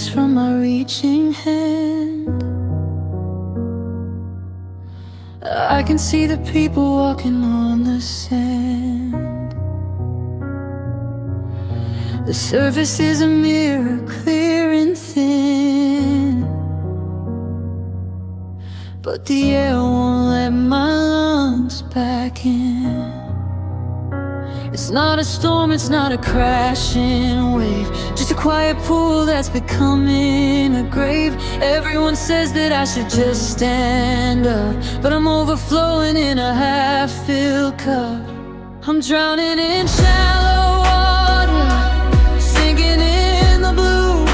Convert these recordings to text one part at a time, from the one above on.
pieces from my reaching hand. I can see the people walking on the sand. The surface is a mirror, clear and thin, but the air won't let my lungs back in. It's not a storm, it's not a crashing wave, just a quiet pool that's becoming a grave. Everyone says that I should just stand up, but I'm overflowing in a half-filled cup. I'm drowning in shallow water, sinking in the blue,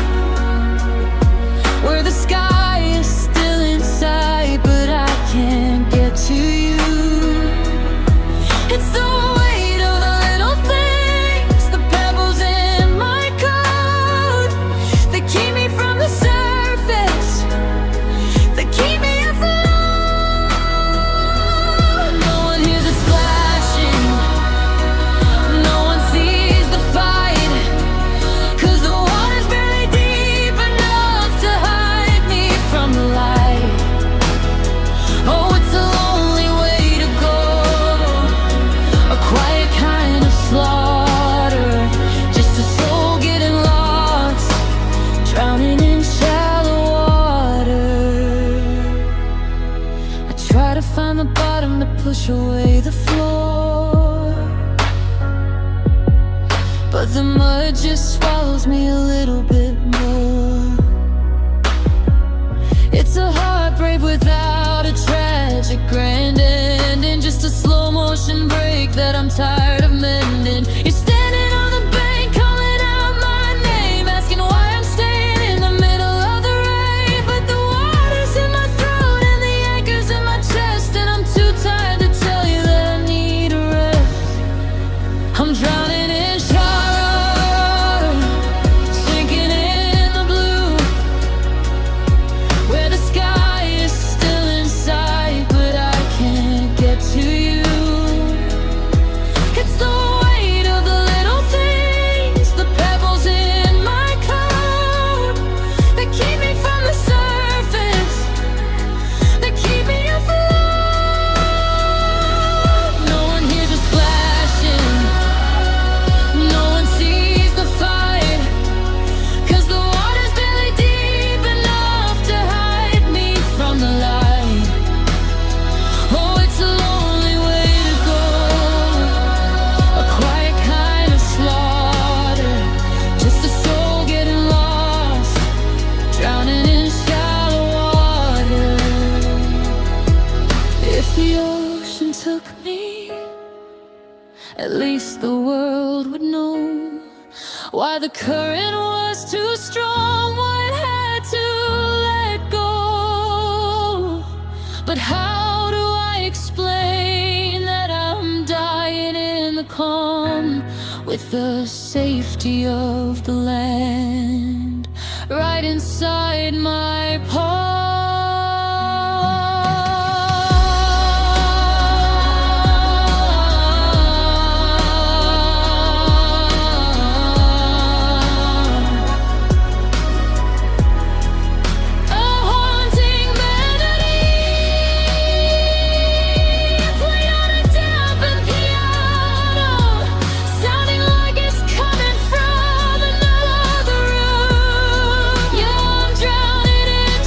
where the sky is still inside, but I can't get to you. It's the push away the floor, but the mud just swallows me a little bit more. It's a heartbreak without a tragic grand ending, just a slow motion break that I'm tired of mending. You're standing on the bank, calling out my name, asking why I'm staying in the middle of the rain, but the water's in my throat and the anchor's in my chest, and I'm too tired to tell you that I need a rest. I'm drowning in shallow, sinking in the blue, where the sky is still inside, but I can't get to you. It's the weight of the little things, the pebbles in my cloud, that keep me from the surface, that keep me afloat. No one hears the splashing, no one sees the fight, 'cause the water's barely deep enough to hide me from the light. Oh, it's a lonely way to go, a quiet kind of slaughter, just a soul getting lost, drowning in shallow water. If the ocean took me, at least the world would know why the current was too strong, why it had to let go. But how do I explain that I'm dying in the calm, with the safety of the land right inside my palm? A haunting melody played on a dampened piano, sounding like it's coming from another room. Yeah, I'm drowning in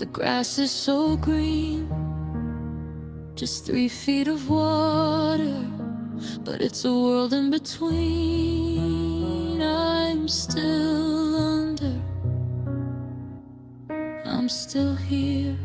The grass is so green, just 3 feet of water, but it's a world in between. I'm still under, I'm still here.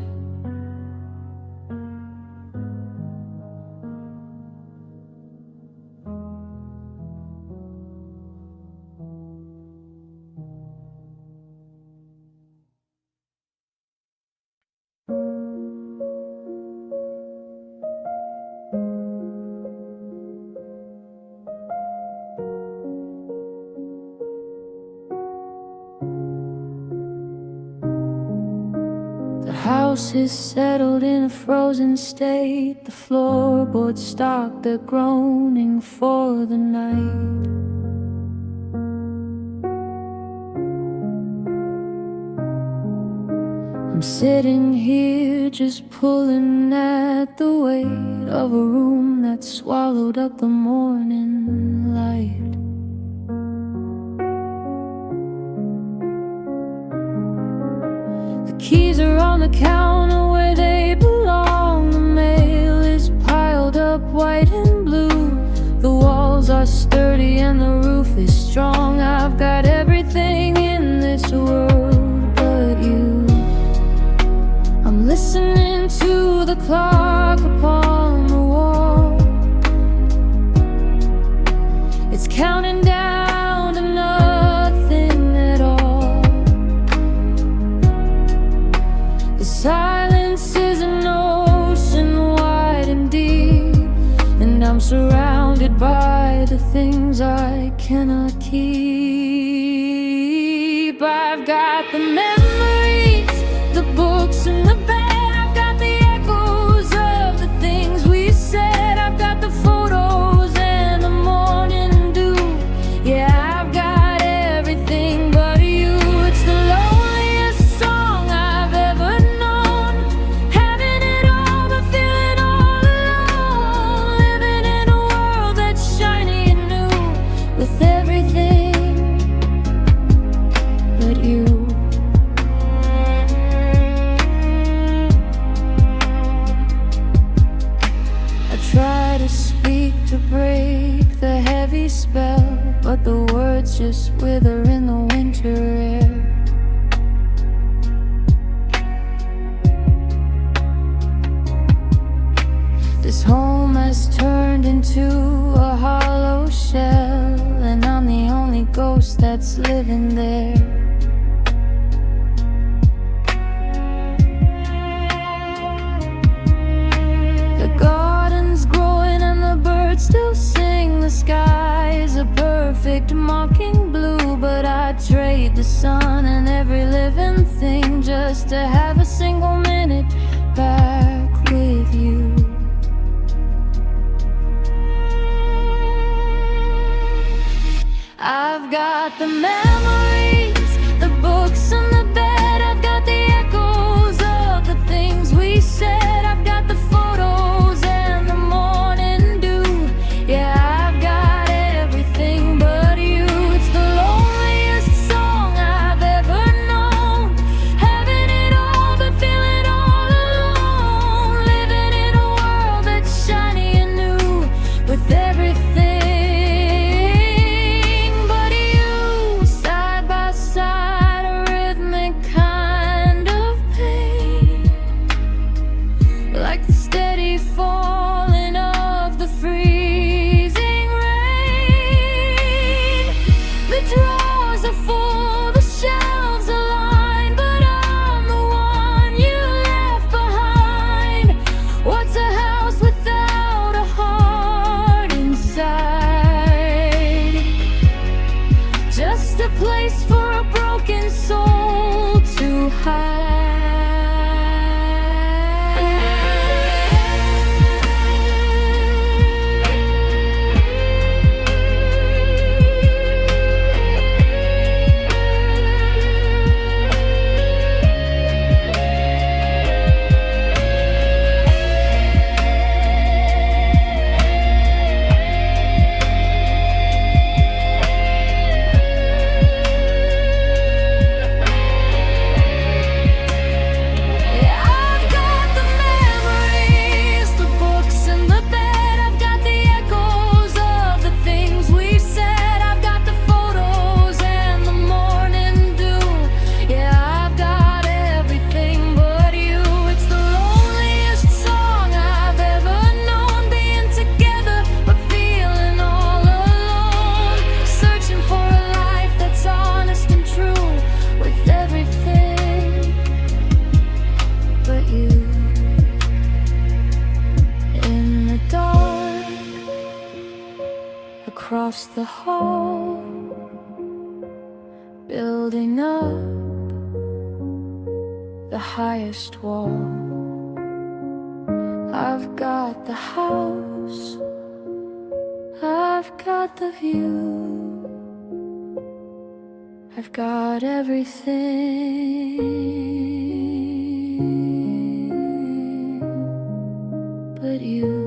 The house is settled in a frozen state. The floorboards stop their groaning for the night. I'm sitting here just pulling at the weight of a room that swallowed up the morning light. The keys are on the counter where they belong. The mail is piled up white and blue. The walls are sturdy and the roof is strong. I've got everything in this world but you. I'm listening to the clock upon the wall. It's counting down to nothing at all. The silence is an ocean wide and deep, and I'm surrounded by the things I cannot keep. I've got the memories, the books and the bed. I've got the echoes of the things we said. I've got the photos and the morning dew. Yeah, I've got everything but you. It's the loneliest song I've ever known. Having it all but feeling all alone. Living in a world that's shiny and new, with everything but you. Try to speak to break the heavy spell, but the words just wither in the winter air. This home has turned into a hollow shell, and I'm the only ghost that's living there. Still sing, the sky is a perfect mocking blue, but I'd trade the sun and every living thing just to have a single minute back with you. I've got the memories, the books and the bed. I've got the echoes of the things we said. I've got the photos and the morning dew. Yeah, I've got everything but you. It's the loneliest song I've ever known. Having it all but feeling across the hall, building up the highest wall. I've got the house, I've got the view, I've got everything but you.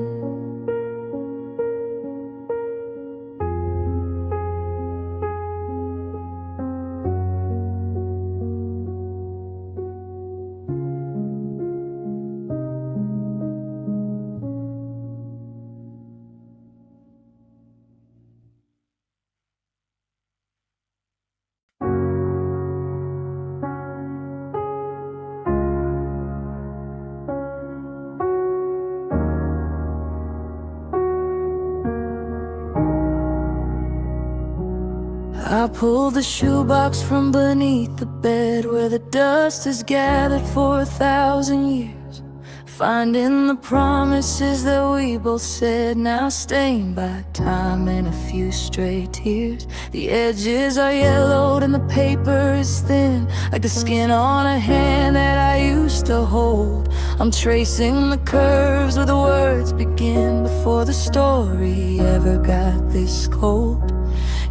I pulled the shoebox from beneath the bed where the dust has gathered for 1,000 years, finding the promises that we both said, now stained by time and a few stray tears. The edges are yellowed and the paper is thin, like the skin on a hand that I used to hold. I'm tracing the curves where the words begin before the story ever got this cold.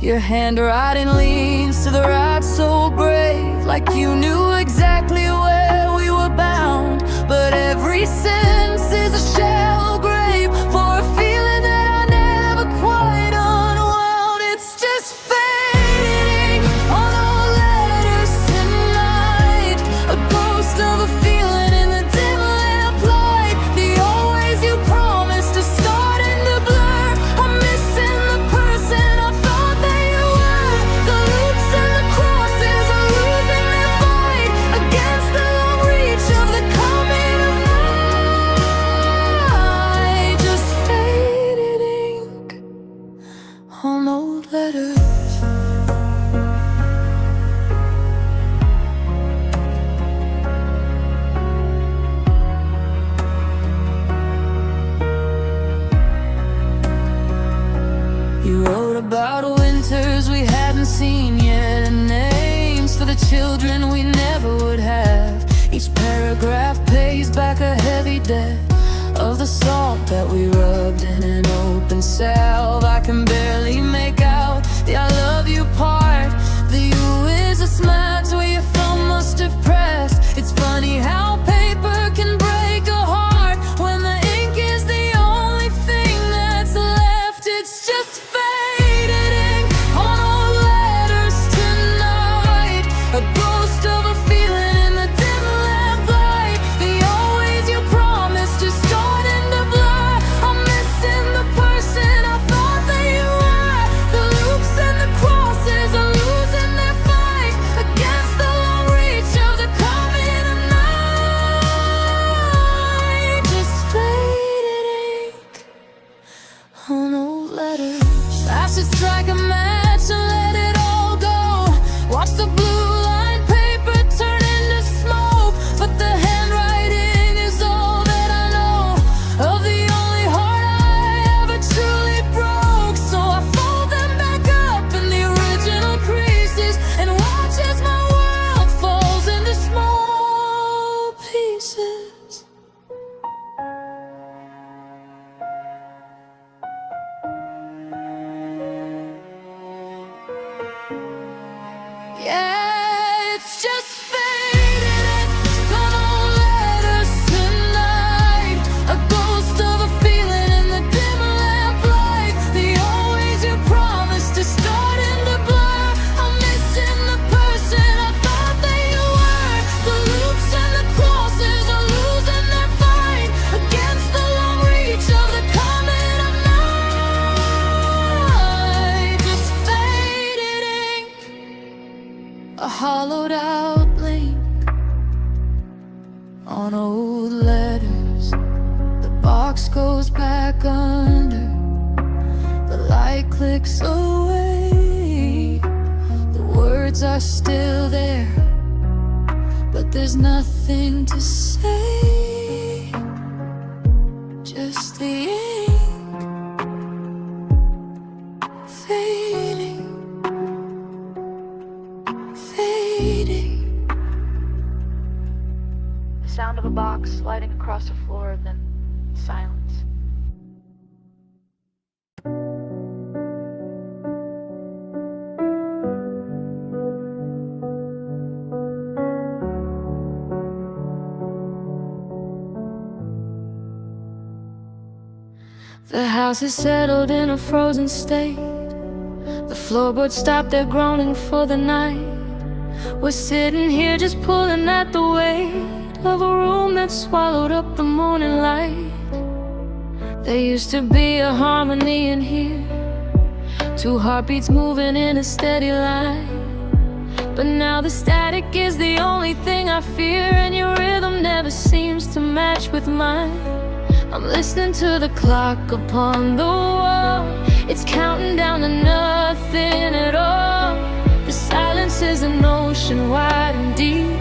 Your handwriting leans to the right, so brave, like you knew exactly where we were bound. But every sentence is a shallow grave for a feeling that I never quite unwound. It's just fading on all letters tonight, a ghost of a feeling in the dim lamp light. The always you promised to start in the blur. I'm missing the person I thought that you were. The loops and the crosses are losing their fight against the long reach of the coming of night. Just faded ink on old letters. You wrote about winters we hadn't seen yet, and names for the children we never would have. Each paragraph pays back a heavy debt of the salt that we rubbed in an open salve. I can barely make out the I love you part. The you is a smack where your thumb must have pressed. It's funny how paper can break a heart when the ink is the only thing that's left. It's just faded ink on all letters tonight, a ghost of a feeling in the dim lamp light. The always you promised to start in the blur. I'm missing the person I thought that you were. The loops and the crosses are losing their fight against the long reach of the coming of night. Just faded ink on old letters. I should strike a match and let it all go. Watch the blue line paper turn into smoke, but the handwriting is all that I know of the only heart I ever truly broke. So I fold them back up in the original creases and watch as my world falls into small pieces. Yeah, it's just faded on all letters tonight, a ghost of a feeling in the dim lamp light. The always you promised to start in the blur. I'm missing the person I thought that you were. The loops and the crosses are losing their fight against the long reach of the coming of night. Just faded ink, a hollowed out link on old letters. The box goes back under, the light clicks away. The words are still there, but there's nothing to say. Just the ink fading. blocks sliding across the floor, then silence. The house is settled in a frozen state. The floorboards stop their groaning for the night. We're sitting here just pulling at the weight of a room that swallowed up the morning light. There used to be a harmony in here, two heartbeats moving in a steady line. But now the static is the only thing I fear, and your rhythm never seems to match with mine. I'm listening to the clock upon the wall. It's counting down to nothing at all. The silence is an ocean wide and deep,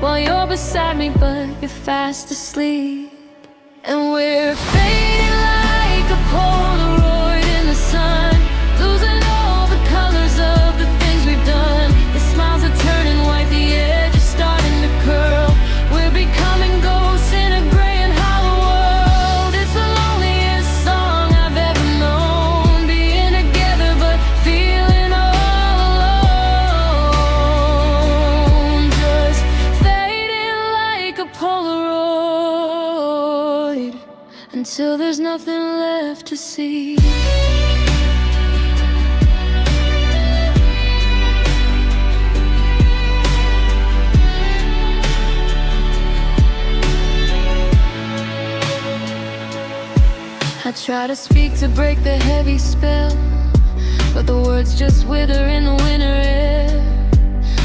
while you're beside me but you're fast asleep. And we're fading like a Polaroid in the sun, losing all the colors of the things we've done. The smiles are turning white, the edge is starting to curl. We're becoming ghosts in a gray and hollow world. It's the loneliest song I've ever known, being together but feeling all alone. Just fading like a Polaroid until there's nothing left to see. I try to speak to break the heavy spell, but the words just wither in the winter air.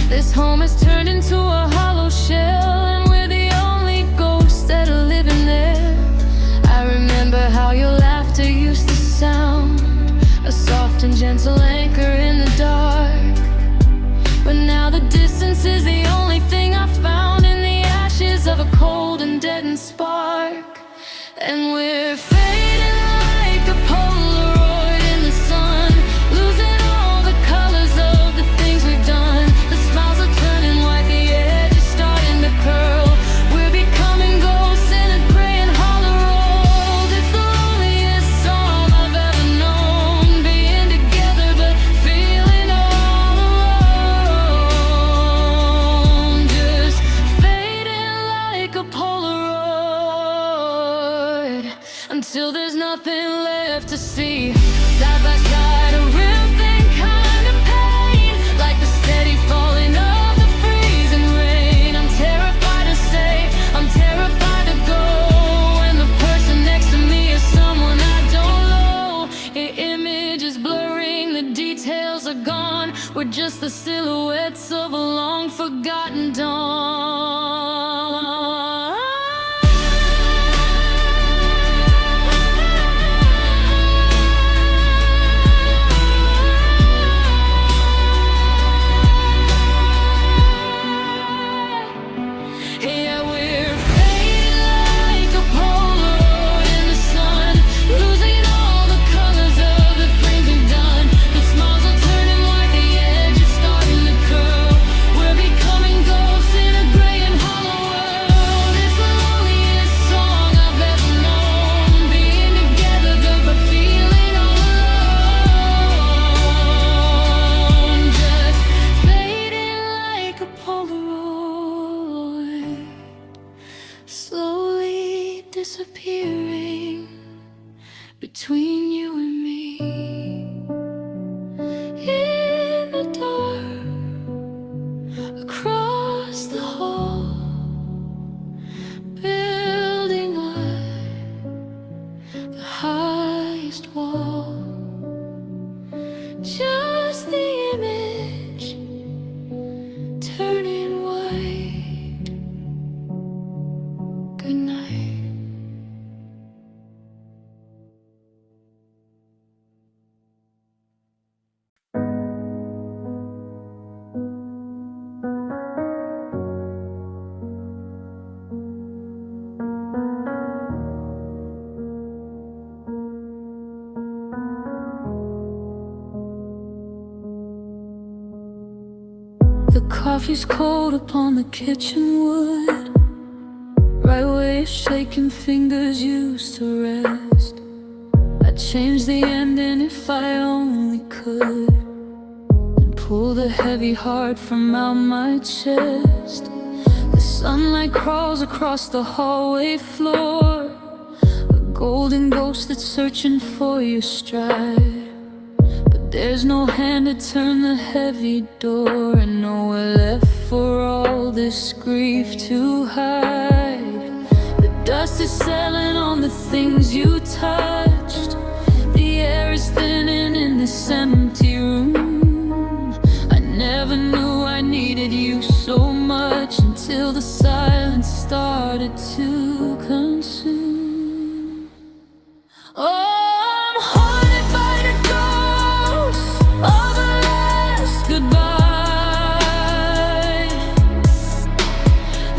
This home has turned into a hollow shell, and we're the only ghosts that are living there. I remember how your laughter used to sound, a soft and gentle anchor in the dark. But now the distance is the only thing I found in the ashes of a cold and deadened spark. And we're fading like a Polaroid in the sun, losing all the colors of the things we've done. The smiles are turning white, the edge is starting to curl. We're becoming ghosts in a gray and hollow world. It's the loneliest song I've ever known, being together but feeling all alone. Just fading like a Polaroid until there's nothing left to see. Side by side, a real thing kind of pain, like the steady falling of the freezing rain. I'm terrified to stay, I'm terrified to go, and the person next to me is someone I don't know. Your image is blurring, the details are gone. We're just the silhouettes of a long forgotten dawn. Yeah, we're fading like a Polaroid in the sun, losing all the colors of the things we've done. The smiles are turning white, the edge is starting to curl. We're becoming ghosts in a gray and hollow world. It's the loneliest song I've ever known, being together but feeling all alone. Just fading like a Polaroid, slowly disappearing between you and me. In the dark, across the hall, building up the highest wall. Just the image turning white. Good night. The coffee's cold upon the kitchen wood, right where your shaking fingers used to rest. I'd change the ending if I only could, and pull the heavy heart from out my chest. The sunlight crawls across the hallway floor, a golden ghost that's searching for your stride. But there's no hand to turn the heavy door, and nowhere left for all this grief to hide. The dust is settling on the things you touched. The air is thinning in this empty room. I never knew I needed you so much until the silence started to consume. Oh, I'm haunted by the ghost of a last goodbye.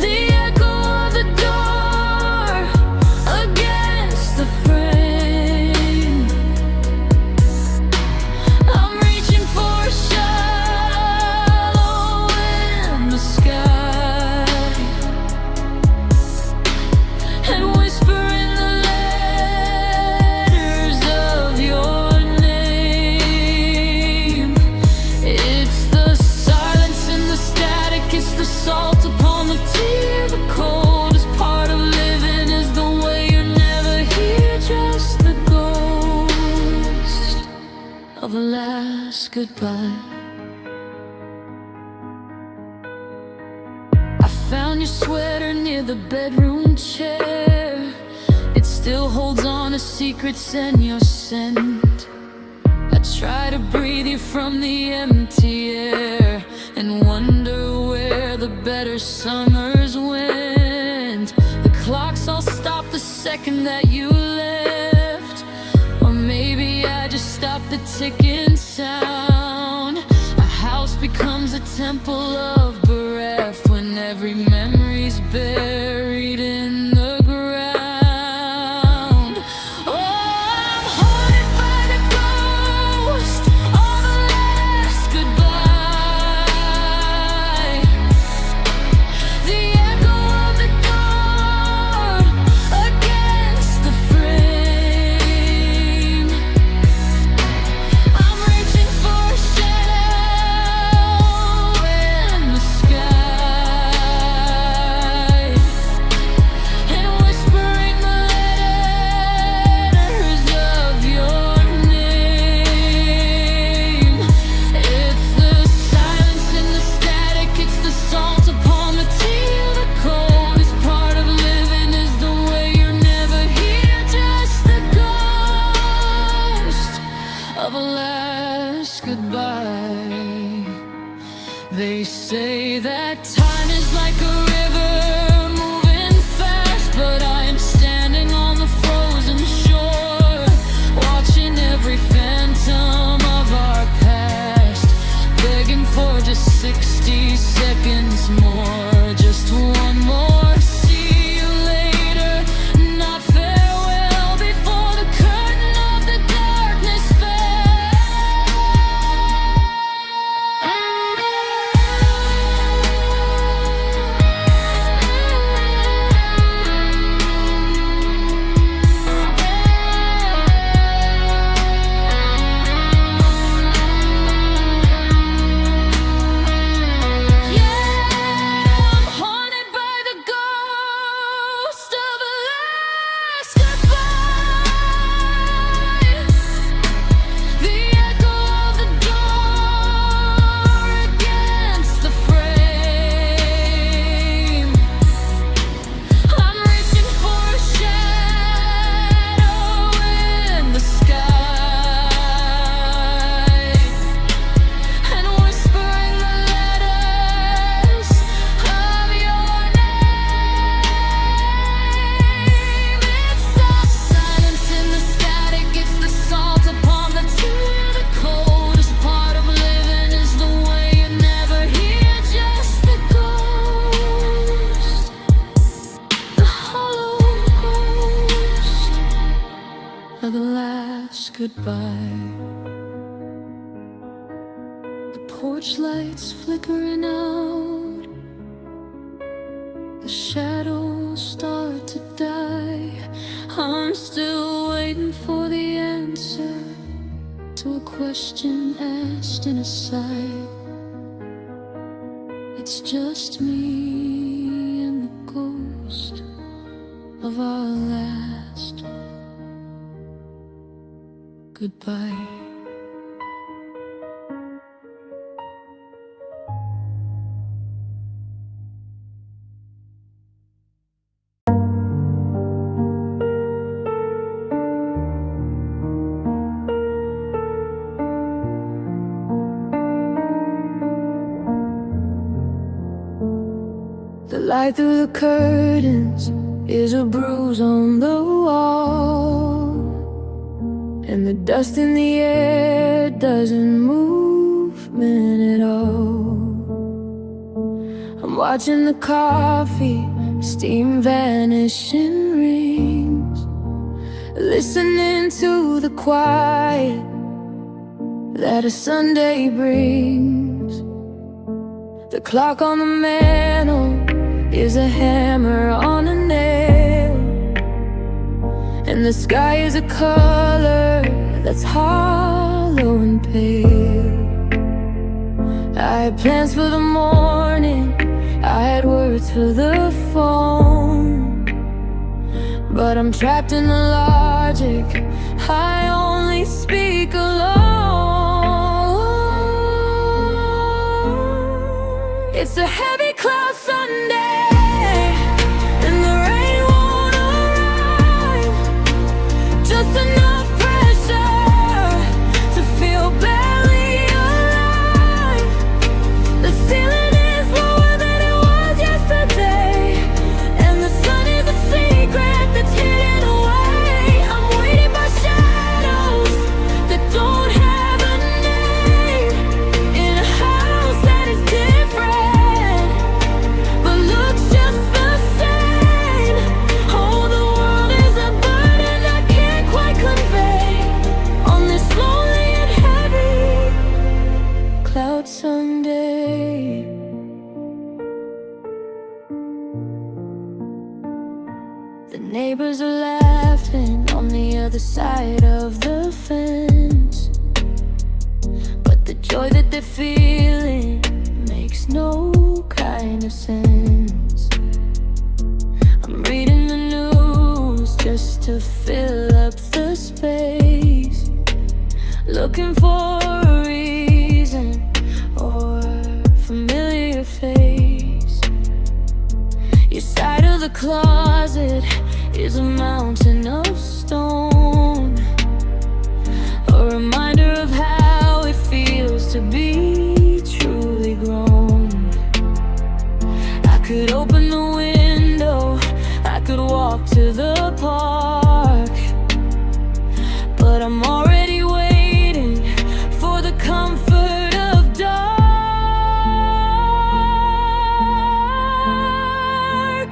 The echo of the door against the frame. I'm reaching for a shadow in the sky, and whispering the letters of your name. It's the silence and the static, it's the salt upon the tea. The coldest part of living is the way you're never here, just the ghost of a last goodbye. I found your sweater near the bedroom chair. It still holds on to secrets and your scent. I try to breathe you from the empty air, and wonder where the better summers went. The clocks all stopped the second that you left, or maybe I just stopped the ticking sound. A house becomes a temple of breath when every memory's buried in the ground. Oh, I'm haunted by the ghost of a last goodbye. The echo of the door against the frame. I'm reaching for a shadow in the sky, and whispering the letters of your name. It's the silence and the static, it's the salt upon the tea. The coldest part of living is the way you're never here, just the ghost of a last goodbye. They say that time is like a river moving fast, but I am standing on the frozen shore, watching every phantom of our past, begging for just 60 seconds more, just one more. See you later, not farewell, before the curtain of the darkness I'm haunted by the ghost of a last goodbye. The echo of the door against the frame. I'm reaching for a shadow in the sky, and whispering the letters of your name. It's the silence in the static, it's the salt upon the tea. The coldest part of living is the way you're never here, just the ghost, the hollow ghost of the last goodbye. The porch lights flickering out, The shadows start to die. I'm still waiting for the answer to a question asked in a sigh. It's just me and the ghost of our last goodbye. The light through the curtains is a bruise on the wall, and the dust in the air doesn't move me at all. I'm watching the coffee steam vanish in rings, listening to the quiet that a Sunday brings. The clock on the mantle is a hammer on a nail, and the sky is a color that's hollow and pale. I had plans for the morning, I had words for the phone, but I'm trapped in the logic, I only speak alone. It's a heavy cloud Sunday, just enough pressure to feel barely alive. The ceiling is lower than it was yesterday, and the sun is a secret that's hidden away. I'm waiting by shadows that don't have a name, in a house that is different but looks just the same. Oh, the world is a burden I can't quite convey on this lonely and heavy cloud Sunday. The neighbors are laughing on the other side of the fence, but the joy that they're feeling makes no kind of sense. I'm reading the news just to fill up the space, looking for a reason or familiar face. Your side of the closet is a mountain of stone, a reminder of how it feels to be truly grown. I could open the window, I could walk to the park, but I'm already waiting for the comfort of dark.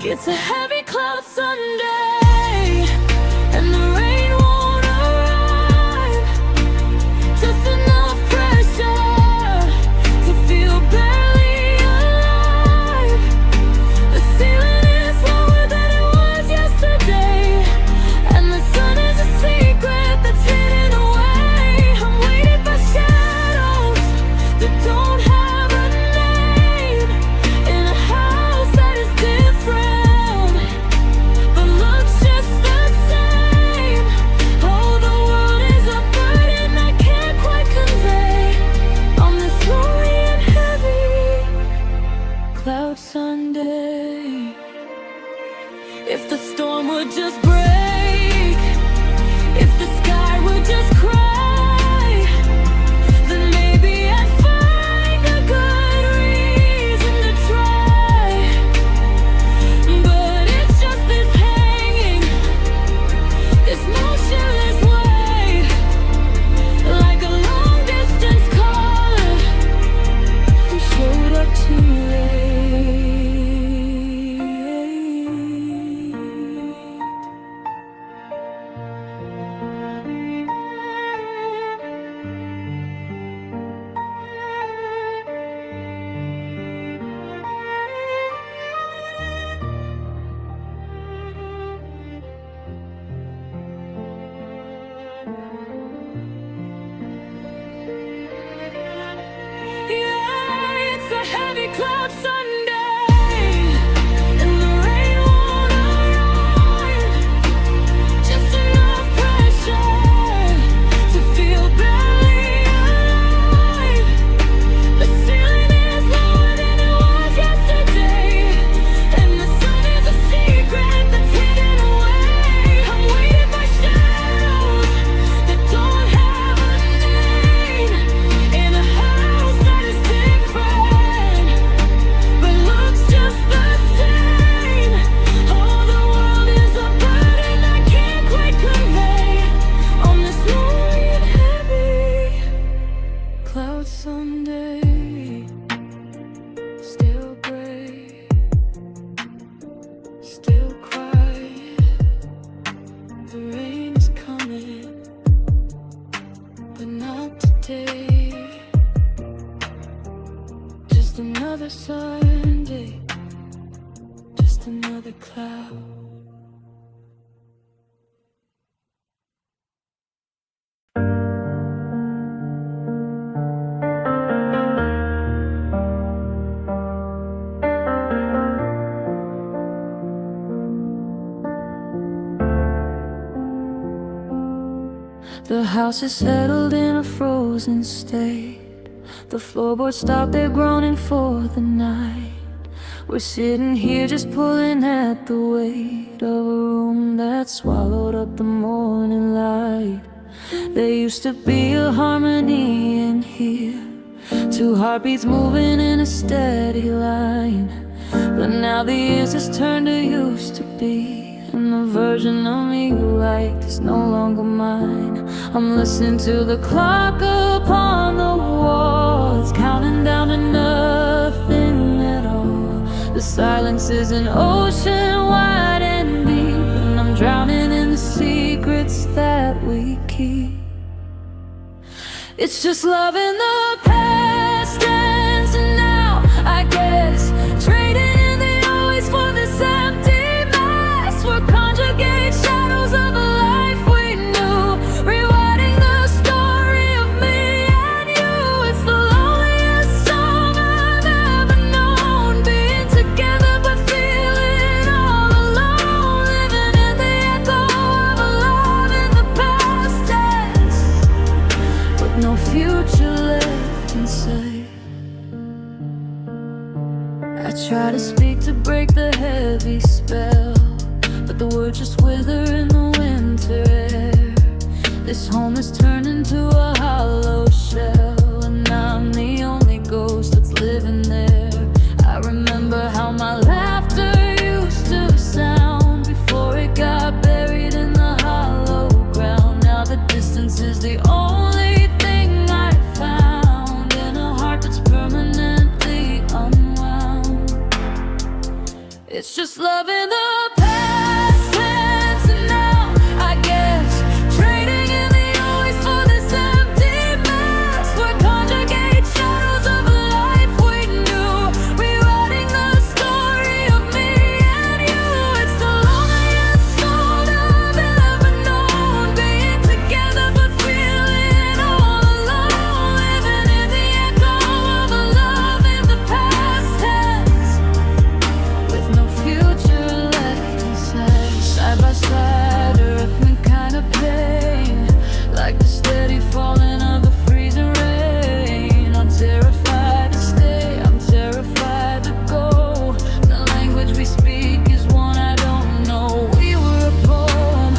It's a heavy cloud Sunday, and the rain won't arrive. Just enough pressure to feel barely alive. The ceiling is lower than it was yesterday, and the sun is a secret that's hidden away. I'm weighted by shadows that don't have a name, in a house that is different but looks just the same. Oh, the world is a burden I can't quite convey on this lonely and heavy cloud Sunday. If the storm would just break, if the sky would just cry, then maybe I'd find a good reason to try. But it's just this hanging, this motionless weight, like a long distance caller who showed up too late. The house is settled in a frozen state. The floorboards stop their groaning for the night. We're sitting here just pulling at the weight of a room that swallowed up the morning light. There used to be a harmony in here, two heartbeats moving in a steady line. But now the years has turned to used to be, and the version of me you liked is no longer mine. I'm listening to the clock upon the wall. It's counting down to nothing at all. The silence is an ocean wide and deep, and I'm drowning in the secrets that we keep. It's just love in the past tense, and now I guess trading in the always for this empty mess. We're conjugate shadows of a life we knew, rewriting the story of me and you. It's the loneliest song I've ever known, being together but feeling all alone, living in the echo of a love in the past tense, with no future left inside. I try to speak to break the heavy spell, but the words just wither in the winter air. This home has turned into a hollow shell, and I'm the only ghost that's living there. I remember how my laughter used to sound before it got buried in the hollow ground. Now the distance is the only thing I found in a heart that's permanently unwound. It's just love in the past tense, and now I guess trading in the always for this empty mess. We're conjugate shadows of a life we knew, rewriting the story of me and you. It's the loneliest song I've ever known, being together but feeling all alone, living in the echo of a love in the past tense, with no future left inside. Side by side, a rhythmic kind of pain, like the steady falling of the freezing rain. I'm terrified to stay, I'm terrified to go. The language we speak is one I don't know. We were a poem,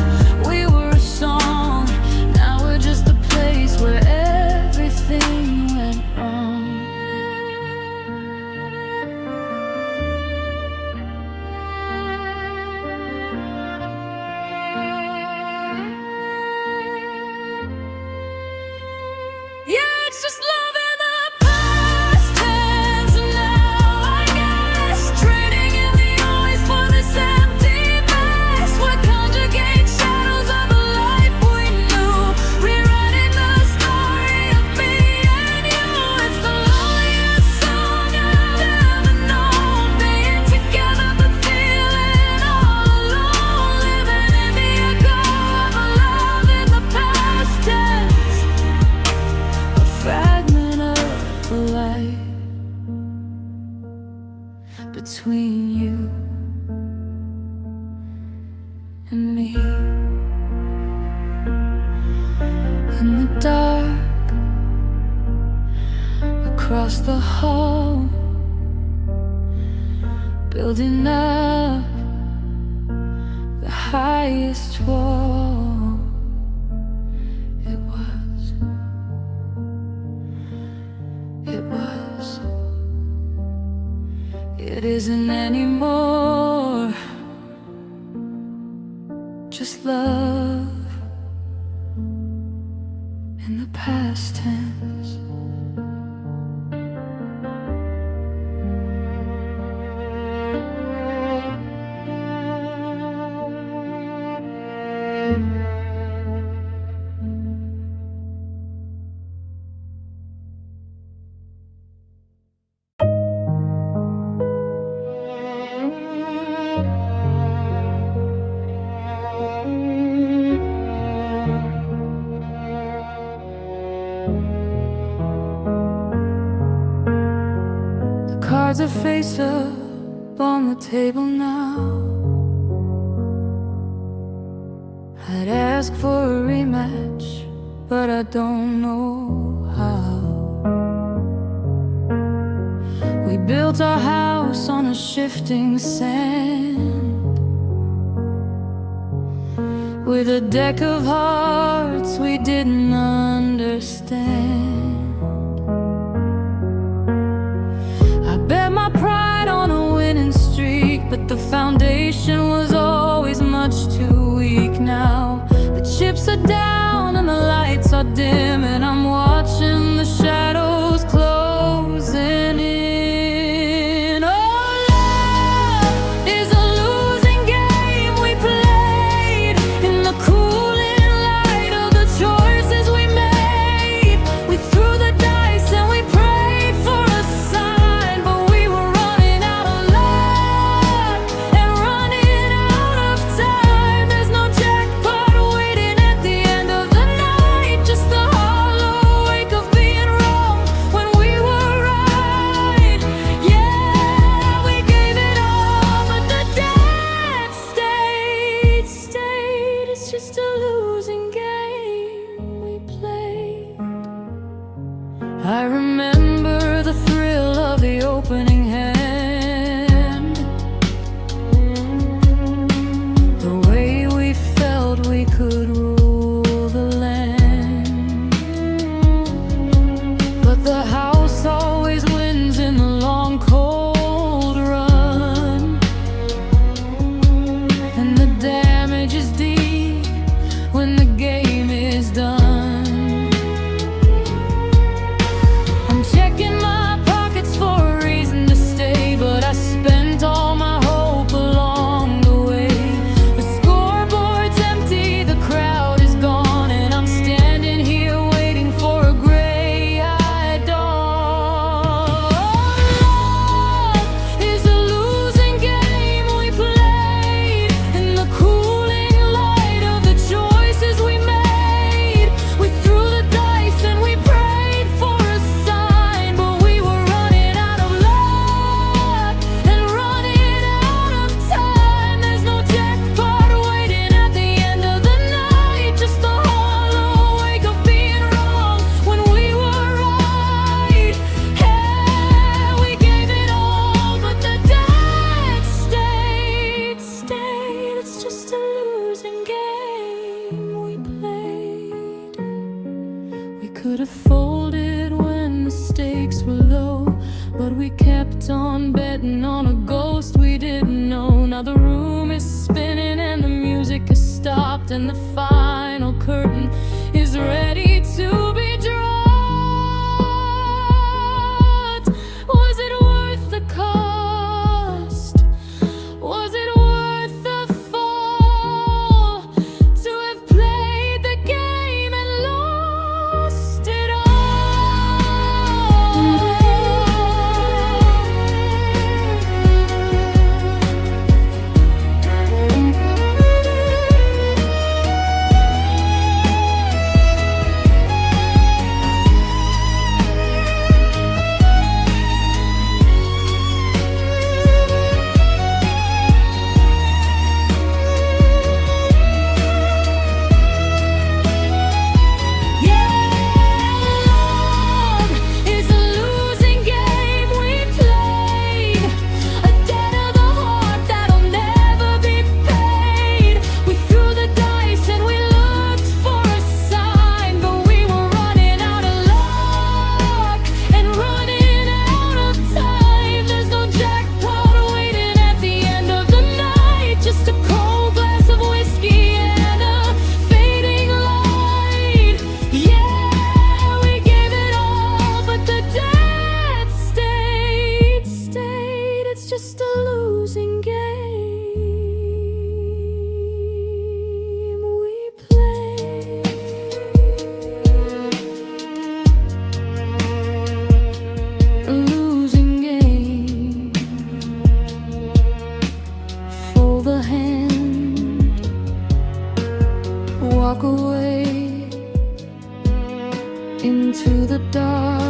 we were a song. Now we're just a place where everything went wrong. Yeah, it's just love in the past tense, and now I guess trading in the always for this empty mess. We're conjugate shadows of a life we knew, rewriting the story of me and you. It's the loneliest song I've ever known, being together but feeling all alone, living in the echo of a love in the past tense, a fragment of the light between you and me. In the dark, across the hall, building up the highest wall. It was, it isn't anymore, just love in the past tense. Cards are face up on the table now. I'd ask for a rematch but I don't know how. We built our house on a shifting sand, with a deck of hearts we didn't understand. I bet my pride on a winning streak, but the foundation was always much too weak. Now the chips are down and the lights are dim, and I'm watching the shadows closing in. Oh, love is a losing game we played in the cooling light of the choices we made. We threw the dice and we prayed for a sign, but we were running out of luck and running out of time. There's no jackpot waiting at the end of the night, just the hollow wake of being wrong when we were right. Yeah, we gave it all, but the dead stayed. It's just a losing game we played. I remember the thrill of the opening hand, the way we felt we could rule the land. But the house always wins in the long cold run, and the damage is deep when the game is done. I'm checking my pockets for a reason to stay, but I spent all my hope along the way. The scoreboard's empty, the crowd is gone, and I'm standing here waiting for a gray-eyed dawn. Love is a losing game we played in the cooling light of the choices we made. We threw the dice and we prayed for a sign, but we were running out of luck and running out of time. There's no jackpot waiting at the end of the night, just the hollow wake of being wrong when we were right. Yeah, we gave it all, but the dead stayed. It's just a losing game we played. We could have folded when the stakes were low, but we kept on betting on a ghost we didn't know. Now the room is spinning and the music has stopped, and the final curtain is ready to be dropped. Was it worth the cost? Was it worth the fall to have played the game and lost it all? into the dark.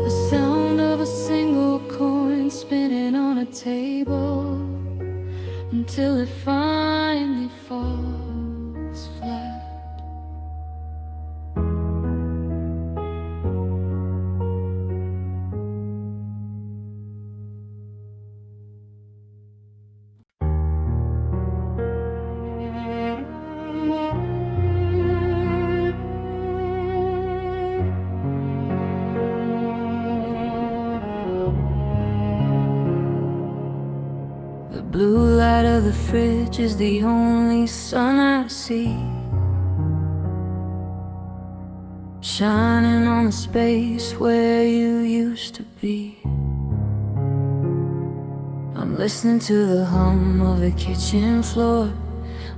The sound of a single coin spinning table until it finally falls flat. The blue light of the fridge is the only sun I see, shining on the space where you used to be. I'm listening to the hum of the kitchen floor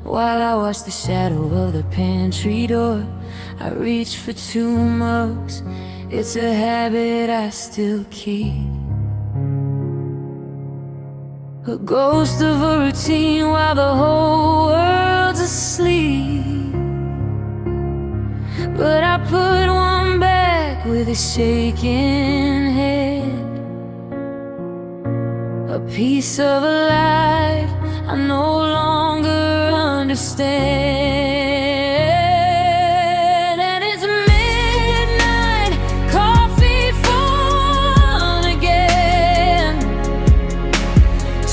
while I watch the shadow of the pantry door. I reach for 2 mugs, it's a habit I still keep. A ghost of a routine while the whole world's asleep. But I put one back with a shaking head, a piece of a life I no longer understand. And it's midnight, coffee fun again,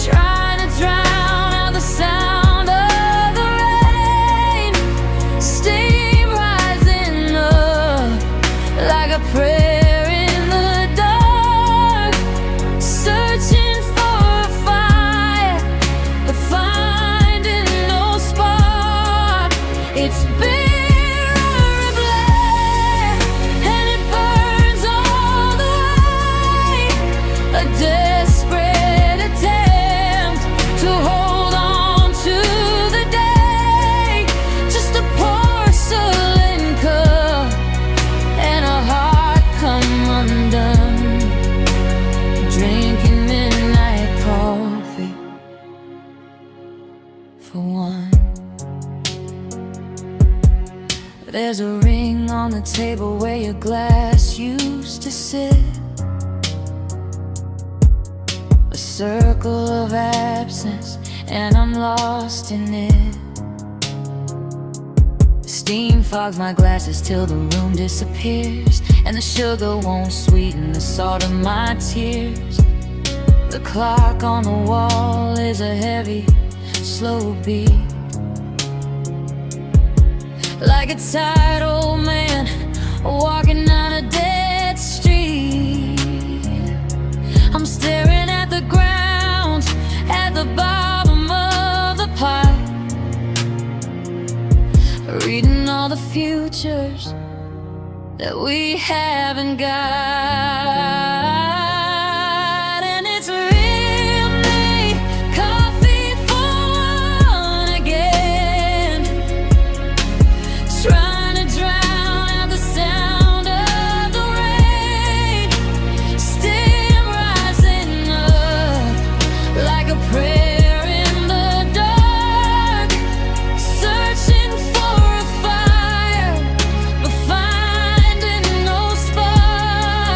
trying to drown out the sound of the rain. Steam rising up like a prayer in the dark, searching for a fire, but finding no spark. It's bitter and black, and it burns all the way. A desperate attempt to hold on to the day, just a porcelain cup and a heart come undone. Drinking midnight coffee for one. There's a ring on the table where your glass used to sit, a circle of absence, and I'm lost in it. Steam fogs my glasses till the room disappears, and the sugar won't sweeten the salt of my tears. The clock on the wall is a heavy, slow beat, like a tired old man walking down a dead street. I'm staring at the ground, at the bottom of the pile, reading all the futures that we haven't got. And it's real me, coffee for one again, trying to drown out the sound of the rain. Steam rising up like a prayer in the dark, searching for a fire, but finding no spark.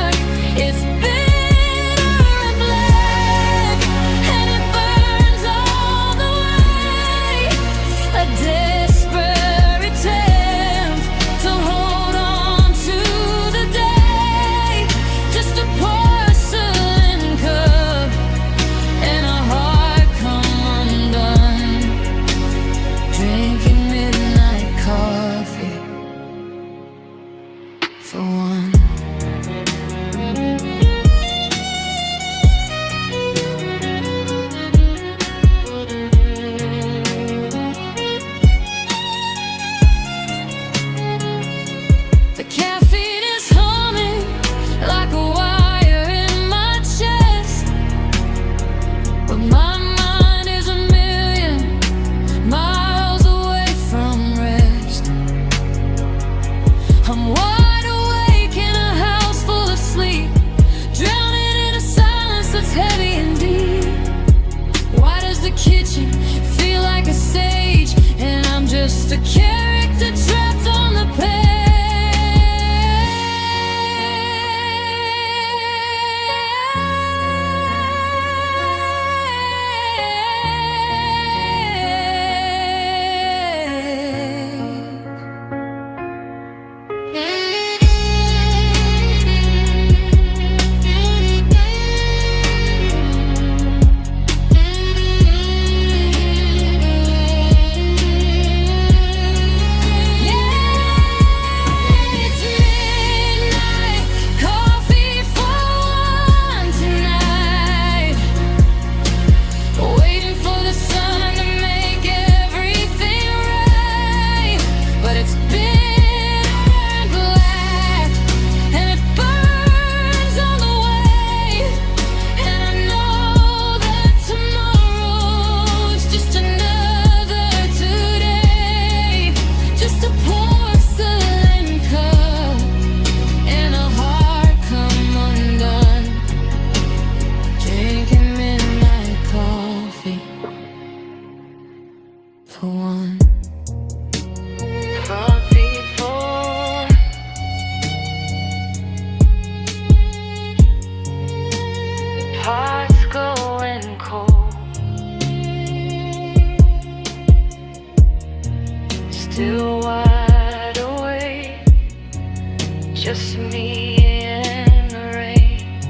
just me in the rain.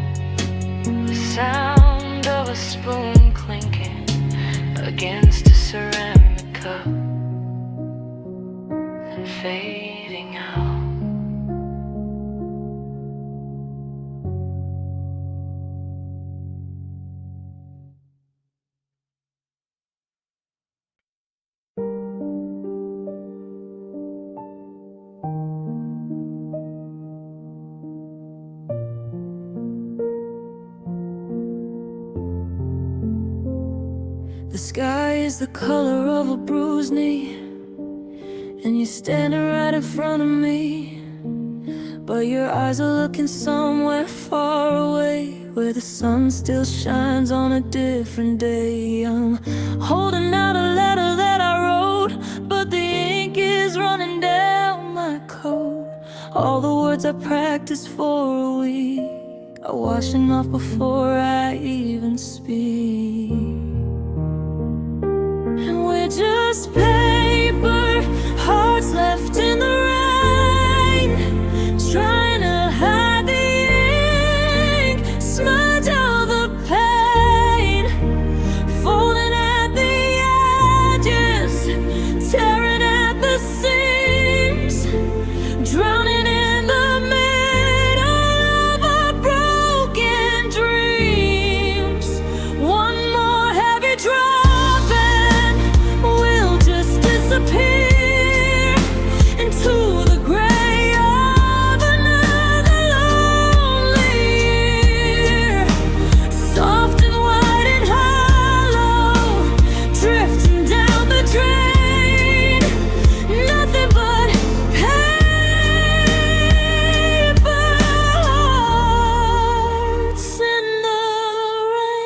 The sound of a spoon clinking against a ceramic cup and fading out. The sky is the color of a bruised knee, and you're standing right in front of me, but your eyes are looking somewhere far away, where the sun still shines on a different day. I'm holding out a letter that I wrote, but the ink is running down my coat. All the words I practiced for a week are washing off before I even speak. And we're just paper, hearts left in the rain, trying to hide the ink, smudge all the pain, folding at the edges, tearing at the seams, drowning in the middle of our broken dreams. One more heavy drop, disappear into the gray of another lonely year. Soft and white and hollow, drifting down the drain. Nothing but paper hearts in the rain.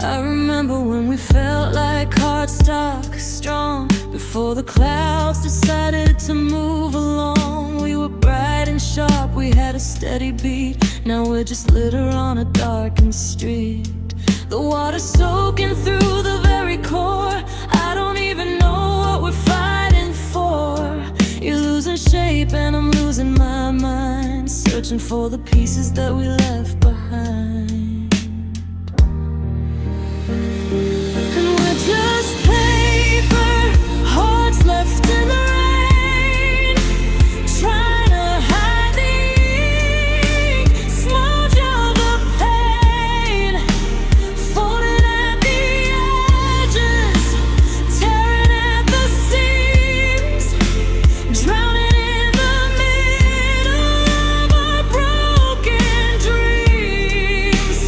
I remember when we felt like cardstock, strong, before the clouds decided to move along. We were bright and sharp, we had a steady beat. Now we're just litter on a darkened street. The water soaking through the very core. I don't even know what we're fighting for. You're losing shape and I'm losing my mind, searching for the pieces that we left behind. And we're just paper, hearts left in the rain, trying to hide the ink, smudge all the pain, folding at the edges, tearing at the seams, drowning in the middle of our broken dreams.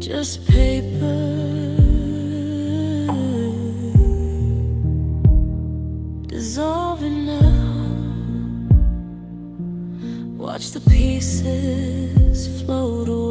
just paper, dissolving now. Watch the pieces float away.